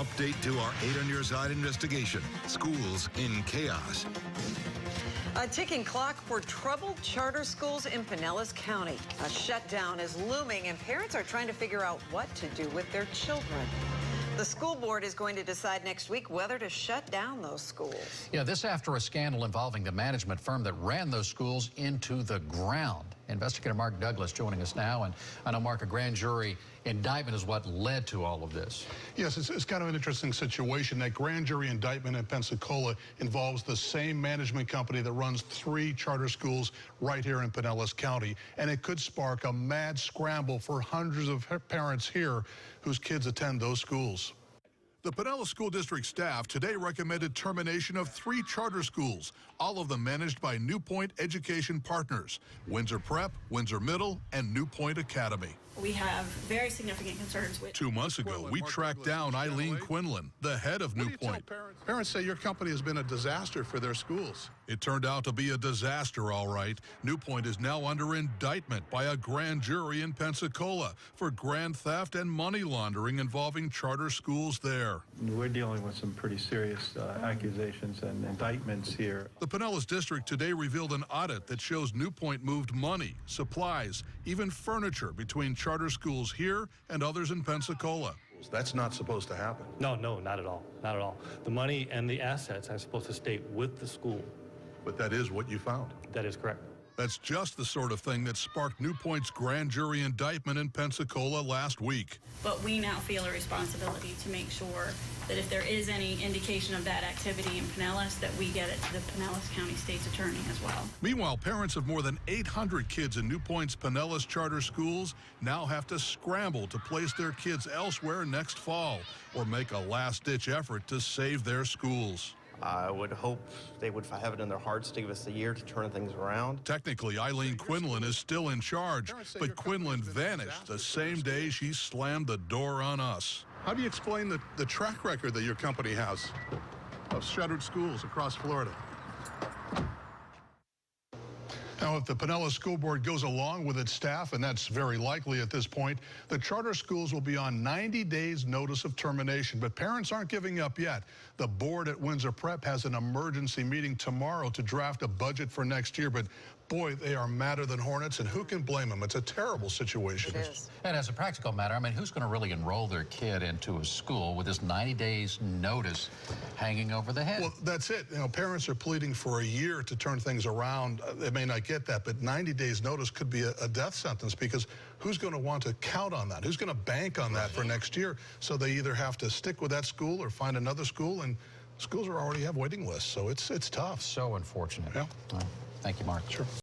Update to our 8 on Your Side investigation. Schools in chaos. A ticking clock for troubled charter schools in Pinellas County. A shutdown is looming, and parents are trying to figure out what to do with their children. The school board is going to decide next week whether to shut down those schools. Yeah, this after a scandal involving the management firm that ran those schools into the ground. Investigator Mark Douglas joining us now. And I know, Mark, a grand jury indictment is what led to all of this. Yes, it's kind of an interesting situation. That grand jury indictment in Pensacola involves the same management company that runs 3 charter schools right here in Pinellas County. And it could spark a mad scramble for hundreds of parents here whose kids attend those schools. The Pinellas School District staff today recommended termination of 3 charter schools, all of them managed by New Point Education Partners, Windsor Prep, Windsor Middle, and New Point Academy. We have very significant concerns with. 2 months ago, we tracked down Eileen Quinlan, the head of New Point. Parents say your company has been a disaster for their schools. It turned out to be a disaster, all right. New Point is now under indictment by a grand jury in Pensacola for grand theft and money laundering involving charter schools there. We're dealing with some pretty serious accusations and indictments here. The Pinellas District today revealed an audit that shows New Point moved money, supplies, even furniture between charter schools here and others in Pensacola. That's not supposed to happen. No, not at all. Not at all. The money and the assets are supposed to stay with the school. But that is what you found. That is correct. That's just the sort of thing that sparked New Point's grand jury indictment in Pensacola last week. But we now feel a responsibility to make sure that if there is any indication of that activity in Pinellas, that we get it to the Pinellas County State's Attorney as well. Meanwhile, parents of more than 800 kids in New Point's Pinellas charter schools now have to scramble to place their kids elsewhere next fall or make a last-ditch effort to save their schools. I would hope they would have it in their hearts to give us a year to turn things around. Technically, Eileen Quinlan is still in charge, but Quinlan vanished the same day she slammed the door on us. How do you explain the track record that your company has of shuttered schools across Florida? Now, if the Pinellas School Board goes along with its staff, and that's very likely at this point, the charter schools will be on 90 days notice of termination. But parents aren't giving up yet. The board at Windsor Prep has an emergency meeting tomorrow to draft a budget for next year. But boy, they are madder than hornets, and who can blame them? It's a terrible situation. It is. And as a practical matter, I mean, who's going to really enroll their kid into a school with this 90 days notice hanging over the head? Well, that's it. You know, parents are pleading for a year to turn things around. They may not get that, but 90 days notice could be a death sentence, because who's going to want to count on that? Who's going to bank on that for next year? So they either have to stick with that school or find another school, and schools already have waiting lists, so it's tough. So unfortunate. Yeah. Thank you, Mark. Sure.